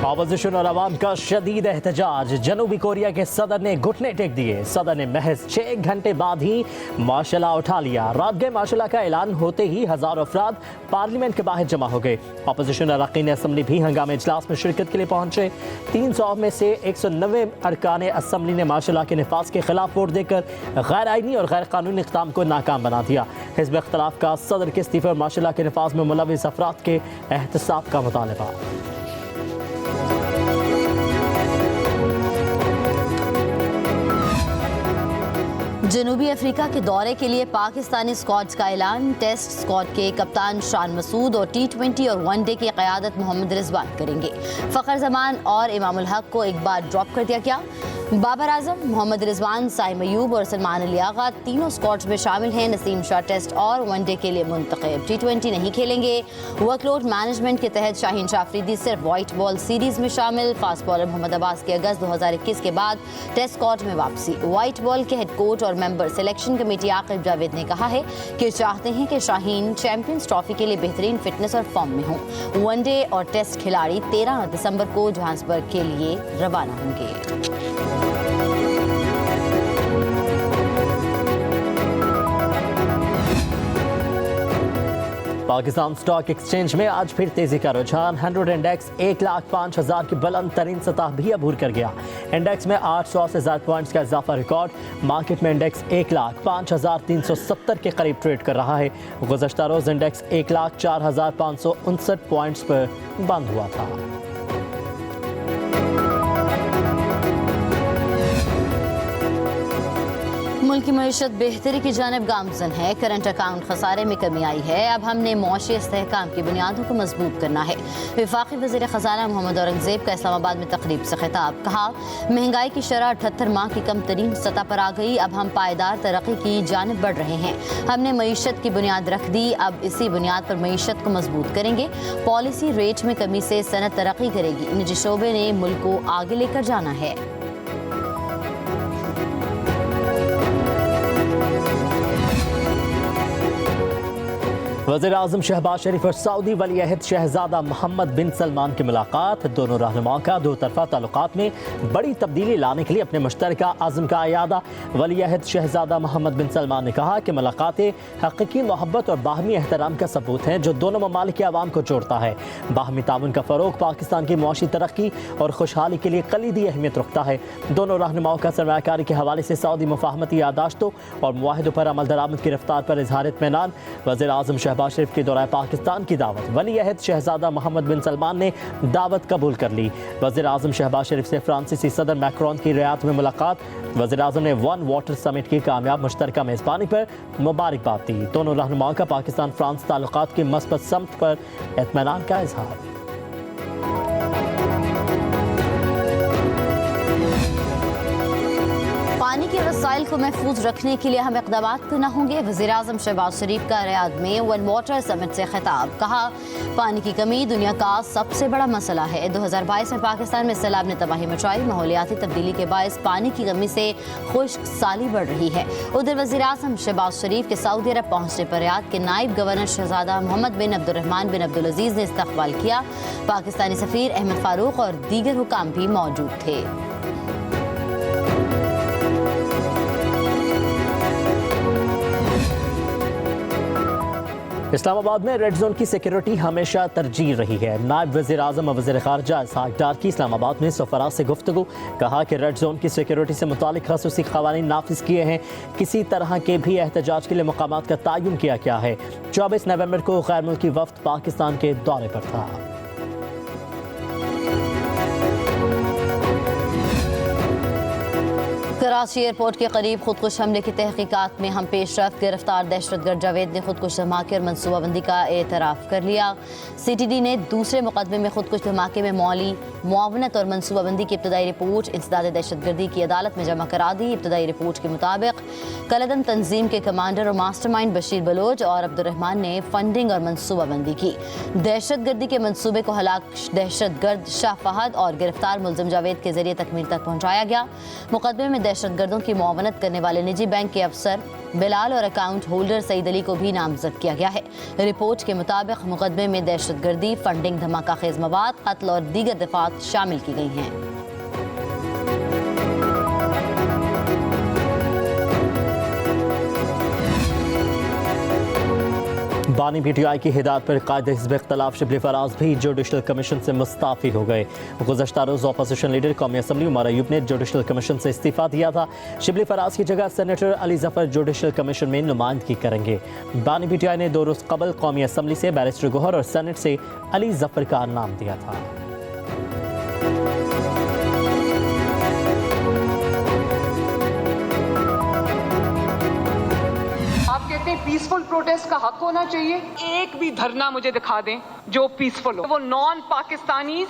Opposition और अवाम का शदीद एहतजाज। जनूबी कोरिया के सदर ने घुटने टेक दिए। सदर ने महज 6 घंटे बाद ही मार्शल उठा लिया। रात गए मार्शल का ऐलान होते ही हजारों अफराद पार्लियामेंट के बाहर जमा हो गए। ऑपोजिशन अरकान असम्बली भी हंगामे इजलास में शिरकत के लिए पहुंचे। 300 में से 190 अरकान असम्बली ने मार्शल के नफाज के खिलाफ वोट देकर गैर आइनी और गैर कानूनी इक़दाम को नाकाम बना दिया। हिज़्ब इख्तिलाफ का सदर के इस्तीफे और मार्शल के नफाज में मुलविस अफराद के एहतसाब का मुतालबा। जनूबी अफ्रीका के दौरे के लिए पाकिस्तानी स्क्वाड्स का ऐलान। टेस्ट स्क्वाड के कप्तान शान मसूद और T20 और वनडे की क़यादत मोहम्मद रिजवान करेंगे। फ़खर जमान और इमामुल हक को एक बार ड्रॉप कर दिया गया। बाबर आजम, मोहम्मद रिजवान, साइम अयूब और सलमान अली आगा तीनों स्क्वाड्स में शामिल हैं। नसीम शाह टेस्ट और वनडे के लिए मुंतखब। T20 नहीं खेलेंगे। वर्कलोड मैनेजमेंट के तहत शाहीन शाह अफरीदी सिर्फ वाइट बॉल सीरीज में शामिल। फास्ट बॉलर मोहम्मद अब्बास की अगस्त 2021 के बाद टेस्ट स्क्वाड में वापसी। वाइट बॉल के हेड कोच और member selection committee Aqib Javed ने कहा है कि चाहते हैं कि शाहीन चैंपियंस ट्रॉफी के लिए बेहतरीन फिटनेस और फॉर्म में हों। वनडे और टेस्ट खिलाड़ी 13 दिसंबर को जोहान्सबर्ग के लिए रवाना होंगे। पाकिस्तान स्टॉक एक्सचेंज में आज फिर तेजी का रुझान। 100 इंडेक्स 1,05,000 की बुलंद तरीन सतह भी अबूर कर गया। इंडेक्स में 800 से ज़्यादा पॉइंट्स का इजाफा रिकॉर्ड। मार्केट में इंडेक्स 1,05,370 के करीब ट्रेड कर रहा है। गुज़श्ता रोज़ इंडेक्स 1,04,559 पॉइंट्स पर बंद हुआ था। मुल्क की मईशत बेहतरी की जानिब गामज़न है। करंट अकाउंट खसारे में कमी आई है। अब हमने मुआशी इस्तेहकाम की बुनियादों को मजबूत करना है। वफाकी वज़ीर ख़ज़ाना मोहम्मद औरंगज़ेब का इस्लामाबाद में तकरीब से खिताब। कहा, महंगाई की शरह 78 माह की कम तरीन सतह पर आ गई। अब हम पायदार तरक्की की जानिब बढ़ रहे हैं। हमने मईशत की बुनियाद रख दी। अब इसी बुनियाद पर मईशत को मजबूत करेंगे। पॉलिसी रेट में कमी से सनत तरक्की करेगी। निजी शोबे ने मुल्क को आगे लेकर जाना है। वज़ीर आज़म शहबाज शरीफ और सऊदी वली अहद शहजादा मोहम्मद बिन सलमान की मुलाकात। दोनों रहनुमाओं का दो तरफ़ा ताल्लुकात में बड़ी तब्दीली लाने के लिए अपने मुश्तरका आज़म का अयादा। वली अहद शहजादा मोहम्मद बिन सलमान ने कहा कि मुलाकातें हकीकी मोहब्बत और बाहमी एहतराम का सबूत हैं जो दोनों ममालिक के अवाम को जोड़ता है। बाहमी ताउन का फ़रोग पाकिस्तान की मुआशी तरक्की और खुशहाली के लिए कलीदी अहमियत रखता है। दोनों रहनुमाओं का सरमायाकारी के हवाले से सऊदी मुफाहमती यादाश्तों और मुआहिदों पर अमल दरामद की रफ्तार पर इजहार इत्मीनान। वज़ीर आज़म शहबाज शरीफ की दौरा पाकिस्तान की दावत। वली अहद शहजादा मोहम्मद बिन सलमान ने दावत कबूल कर ली। वज़ीर आज़म शहबाज शरीफ से फ्रांसीसी सदर मैक्रोन की रियाद में मुलाकात। वज़ीर आज़म ने वन वाटर समिट की कामयाब मुश्तरका मेज़बानी पर मुबारकबाद दी। दोनों रहनुमाओं का पाकिस्तान फ्रांस ताल्लुकात की मस्बत समत पर इत्मीनान का इजहार। पानी के वसाइल को महफूज रखने के लिए हम इक़दाम करना होंगे। वज़ीर आज़म शहबाज शरीफ का रियाद में वन वाटर समिट से खिताब। कहा, पानी की कमी दुनिया का सबसे बड़ा मसला है। 2022 में पाकिस्तान में सैलाब ने तबाही मचाई। माहौलियाती तब्दीली के बायस पानी की कमी से खुश्क साली बढ़ रही है। उधर वज़ीर आज़म शहबाज शरीफ के सऊदी अरब पहुँचने पर रियाद के नायब गवर्नर शहजादा मोहम्मद बिन अब्दुर्रहमान बिन अब्दुल अजीज़ ने इस्तकबाल किया। पाकिस्तानी सफ़ीर अहमद फारूक और दीगर हुकाम भी मौजूद थे। इस्लामाबाद में रेड जोन की सिक्योरिटी हमेशा तरजीह रही है। नायब वज़ीर आज़म और वज़ीर ख़ारजा इसहाक़ डार की इस्लामाबाद में सफ़रा से गुफ्तगू। कहा कि रेड जोन की सिक्योरिटी से मुतालिक ख़ुसूसी क़वानीन नाफिज किए हैं। किसी तरह के भी एहतजाज के लिए मकामात का तयन किया गया है। 24 नवंबर को गैर मुल्की वफ़द पाकिस्तान के दौरे पर था। कराची एयरपोर्ट के करीब खुदकुश हमले की तहकीकात में हम पेशरफ्त। गिरफ्तार दहशतगर्द जावेद ने खुदकुश धमाके और मनसूबाबंदी का एतराफ़ कर लिया। CTD ने दूसरे मुकदमे में खुदकुश धमाके में मौली मुआवनत और मनसूबाबंदी की इब्तदाई रिपोर्ट इंसदाद दहशतगर्दी की अदालत में जमा करा दी। इब्तदाई रिपोर्ट के मुताबिक कलदम तंजीम के कमांडर और मास्टरमाइंड बशीर बलोच और अब्दुर्रहमान ने फंडिंग और मनसूबाबंदी की। दहशतगर्दी के मनसूबे को हलाक दहशतगर्द शाह फहद और गिरफ्तार मुलजिम जावेद के जरिए तकमील तक पहुँचाया गया। मुकदमे में दहशत दहशतगर्दों की मुआवनत करने वाले निजी बैंक के अफसर बिलाल और अकाउंट होल्डर सईद अली को भी नामजद किया गया है। रिपोर्ट के मुताबिक मुकदमे में दहशतगर्दी, फंडिंग, धमाका खेज मवाद, कत्ल और दीगर दफात शामिल की गई हैं। बानी PTI की हिदायत पर कायदे हिज़्ब इख्तिलाफ शिबली फराज भी जुडिशल कमीशन से मुस्ताफ़ी हो गए। गुज़श्ता रोज़ अपोजिशन लीडर कौमी असम्बली उमर अयूब ने जुडिशल कमीशन से इस्तीफ़ा दिया था। शिबली फराज की जगह senator Ali Zafar judicial commission में नुमाइंदगी करेंगे। बानी PTI ने 2 रोज़ कबल कौमी असम्बली से बैरिस्टर गौहर और सेनेट से अली जफ़र का नाम दिया था। पीसफुल प्रोटेस्ट का हक होना चाहिए। एक भी धरना मुझे दिखा दें जो पीसफुल हो। वो नॉन पाकिस्तानीज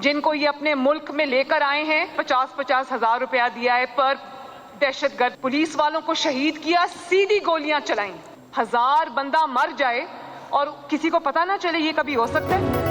जिनको ये अपने मुल्क में लेकर आए हैं, 50-50 हज़ार रुपया दिया है पर दहशतगर्द पुलिस वालों को शहीद किया, सीधी गोलियां चलाई, 1000 बंदा मर जाए और किसी को पता ना चले, ये कभी हो सकता है?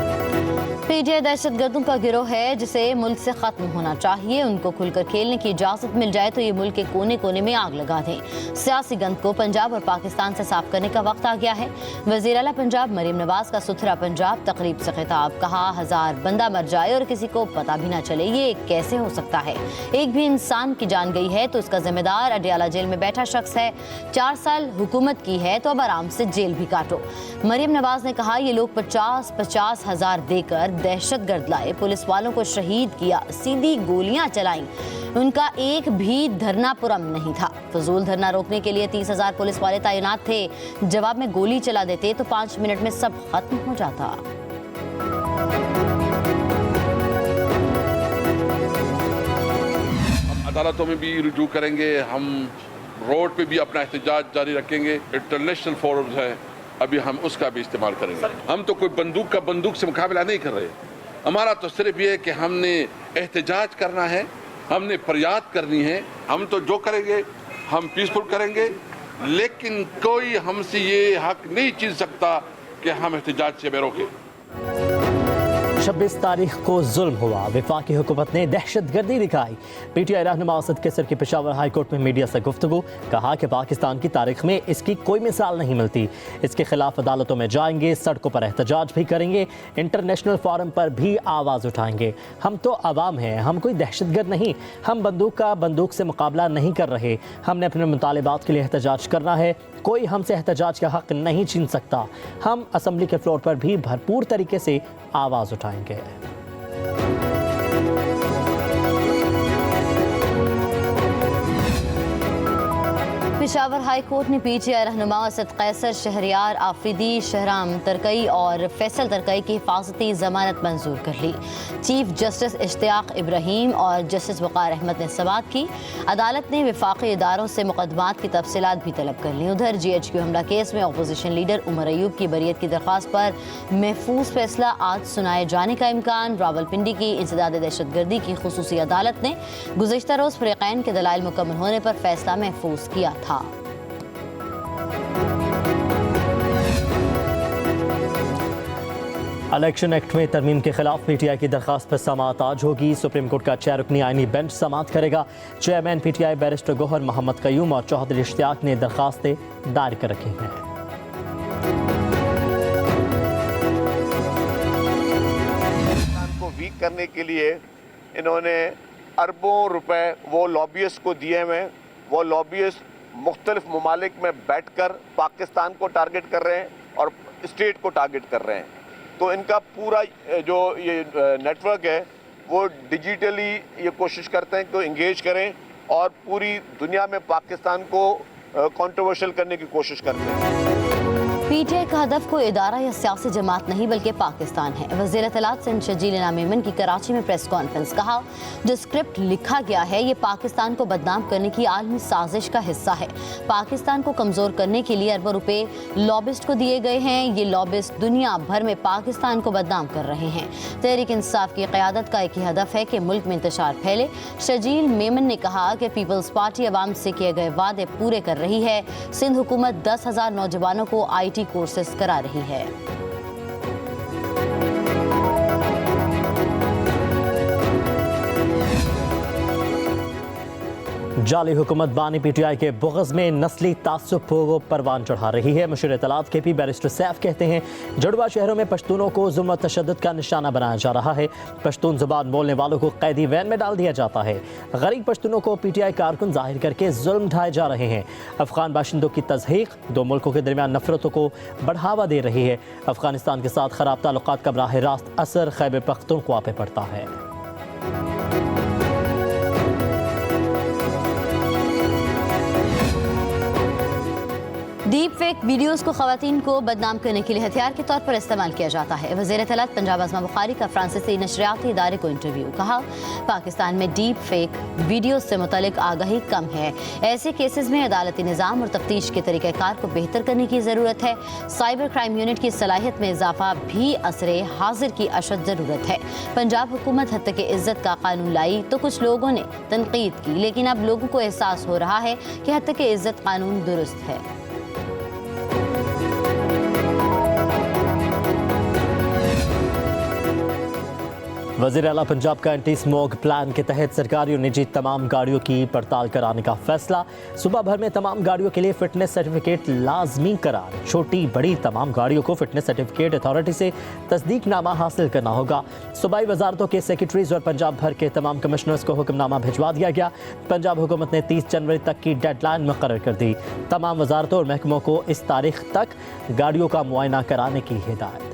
PTI दहशतगर्दों का गिरोह है जिसे मुल्क से खत्म होना चाहिए। उनको खुलकर खेलने की इजाजत मिल जाए तो ये मुल्क के कोने कोने में आग लगा दें। सियासी गंद को पंजाब और पाकिस्तान से साफ करने का वक्त आ गया है। वज़ीर आला पंजाब मरीम नवाज का सुथरा पंजाब तकरीब से खिताब, कहा 1000 बंदा मर जाए और किसी को पता भी ना चले, ये कैसे हो सकता है? एक भी इंसान की जान गई है तो उसका जिम्मेदार अडियाला जेल में बैठा शख्स है। 4 साल हुकूमत की है तो अब आराम से जेल भी काटो। मरीम नवाज ने कहा ये लोग 50-50 हज़ार देकर दहशतगर्द लाए, पुलिस वालों को शहीद किया, सीधी गोलियां चलाईं, उनका एक भी धरना पुरम नहीं था। फजूल धरना रोकने के लिए 30,000 पुलिस वाले तैनात थे। जवाब में गोली चला देते तो 5 मिनट में सब खत्म हो जाता। अदालतों में भी रुजू करेंगे, हम रोड पे भी अपना एहतजाज जारी रखेंगे। इंटरनेशनल फोरम्स है, अभी हम उसका भी इस्तेमाल करेंगे। हम तो कोई बंदूक से मुकाबला नहीं कर रहे। हमारा तो सिर्फ ये है कि हमने एहतजाज करना है, हमने फरियाद करनी है। हम तो जो करेंगे हम पीसफुल करेंगे, लेकिन कोई हमसे ये हक नहीं छीन सकता कि हम एहतजाज से रोकें। 26 तारीख को जुल्म हुआ, वफाकी हुकूमत ने दहशतगर्दी दिखाई। PTI रहनुमा असद किसर की पेशावर हाई कोर्ट में मीडिया से गुफ्तगू, कहा कि पाकिस्तान की तारीख में इसकी कोई मिसाल नहीं मिलती। इसके खिलाफ अदालतों में जाएंगे, सड़कों पर एहतजाज भी करेंगे, इंटरनेशनल फोरम पर भी आवाज़ उठाएंगे। हम तो आवाम हैं, हम कोई दहशतगर्द नहीं, हम बंदूक से मुकाबला नहीं कर रहे। हमने अपने मुतालिबात के लिए एहतजाज करना है, कोई हमसे एहतजाज का हक नहीं छीन सकता। हम असम्बली के फ्लोर पर भी भरपूर तरीके से आवाज़ उठाएंगे। पेशावर हाई कोर्ट ने PTI रहनुमा असद कैसर, शहरियार आफरीदी, शहराम तरकई और फैसल तरकई की हिफाजती जमानत मंजूर कर ली। चीफ जस्टिस इश्तियाक इब्राहिम और जस्टिस वक़ार अहमद ने समाअत की। अदालत ने वफाकी इदारों से मुकदमात की तफसीलात भी तलब कर ली। उधर GHQ हमला केस में अपोजिशन लीडर उमर अयूब की बरियत की दरख्वास्त पर महफूज फैसला आज सुनाए जाने का इम्कान। रावलपिंडी की इंसदाद दहशतगर्दी की खुसूसी अदालत ने गुज़श्ता रोज़ फ़रीक़ैन के दलाइल मुकम्मल होने पर फैसला महफूज किया था। इलेक्शन एक्ट में तरमीम के खिलाफ PTI की दरख्वास्त पर समाअत आज होगी। सुप्रीम कोर्ट का 6 रुकनी आईनी बेंच समाअत करेगा। Chairman PTI barrister Gohar Mohammad Qayyum और चौधरी इश्तियाक ने दरख्वास्तें दायर कर रखी हैं। को वीक करने के लिए इन्होंने अरबों रुपए वो लॉबियस्ट को दिए हुए। वो लॉबियस्ट मुख्तलिफ ममालिक में बैठकर पाकिस्तान को टारगेट कर रहे हैं और स्टेट को टारगेट कर रहे हैं। तो इनका पूरा जो ये नेटवर्क है वो डिजिटली ये कोशिश करते हैं कि इंगेज करें और पूरी दुनिया में पाकिस्तान को कंट्रोवर्शियल करने की कोशिश करते हैं। PTI का हदफ कोई इदारा या सियासी जमात नहीं बल्कि पाकिस्तान है। वज़ीर इत्तलात सिंध शजील इनाम मेमन की कराची में प्रेस कॉन्फ्रेंस, कहा जो स्क्रिप्ट लिखा गया है ये पाकिस्तान को बदनाम करने की आलमी साजिश का हिस्सा है। पाकिस्तान को कमज़ोर करने के लिए अरबों रुपए लॉबिस्ट को दिए गए हैं। ये लॉबिस्ट दुनिया भर में पाकिस्तान को बदनाम कर रहे हैं। तहरीक इंसाफ की क़यादत का एक ही हदफ है कि मुल्क में इंतशार फैले। शजील मेमन ने कहा कि पीपल्स पार्टी अवाम से किए गए वादे पूरे कर रही है। सिंध हुकूमत 10,000 नौजवानों को IT कोर्सेस करा रही है। जाली हुकूमत बानी PTI के बुग़्ज़ में नस्ली तासुब को परवान चढ़ा रही है। मुशीर इत्तलात KP बैरिस्टर सैफ कहते हैं जुड़वा शहरों में पश्तूनों को जुल्म व तशद्दुद का निशाना बनाया जा रहा है। पश्तून ज़ुबान बोलने वालों को कैदी वैन में डाल दिया जाता है। गरीब पश्तूनों को PTI कारकुन जाहिर करके जुल्म ढाए जा रहे हैं। अफ़गान बाशिंदों की तज़हीक़ दो मुल्कों के दरमियान नफरतों को बढ़ावा दे रही है। अफ़गानिस्तान के साथ ख़राब ताल्लुकात का बराह रास्त असर खैबर पख्तूनख्वा पे पड़ता है। डीप फेक वीडियोस को खवातीन को बदनाम करने के लिए हथियार के तौर पर इस्तेमाल किया जाता है। वज़ीर इत्तलात पंजाब आज़मा बुखारी का फ्रांसीसी नशरियाती इदारे को इंटरव्यू। कहा, पाकिस्तान में डीप फेक वीडियोस से मुतल्लिक आगाही कम है। ऐसे केसेस में अदालती निज़ाम और तफ्तीश के तरीक़ाकार को बेहतर करने की ज़रूरत है। साइबर क्राइम यूनिट की सलाहियत में इजाफा भी असरे हाजिर की अशद ज़रूरत है। पंजाब हुकूमत हद तक इज़्ज़त का कानून लाई तो कुछ लोगों ने तनकीद की, लेकिन अब लोगों को एहसास हो रहा है कि हद तक इज़्ज़त कानून दुरुस्त है। वज़ीर आला पंजाब का एंटी स्मोक प्लान के तहत सरकारी और निजी तमाम गाड़ियों की पड़ताल कराने का फैसला। सूबा भर में तमाम गाड़ियों के लिए फिटनेस सर्टिफिकेट लाजमी करार। छोटी बड़ी तमाम गाड़ियों को फिटनेस सर्टिफिकेट अथॉरिटी से तस्दीकनामा हासिल करना होगा। सूबाई वजारतों के सेक्रेटरीज और पंजाब भर के तमाम कमिश्नर्स को हुक्मनामा भिजवा दिया गया। पंजाब हुकूमत ने 30 जनवरी तक की डेडलाइन मुकर्रर कर दी। तमाम वजारतों और महकमों को इस तारीख तक गाड़ियों का मुआयना कराने की हिदायत।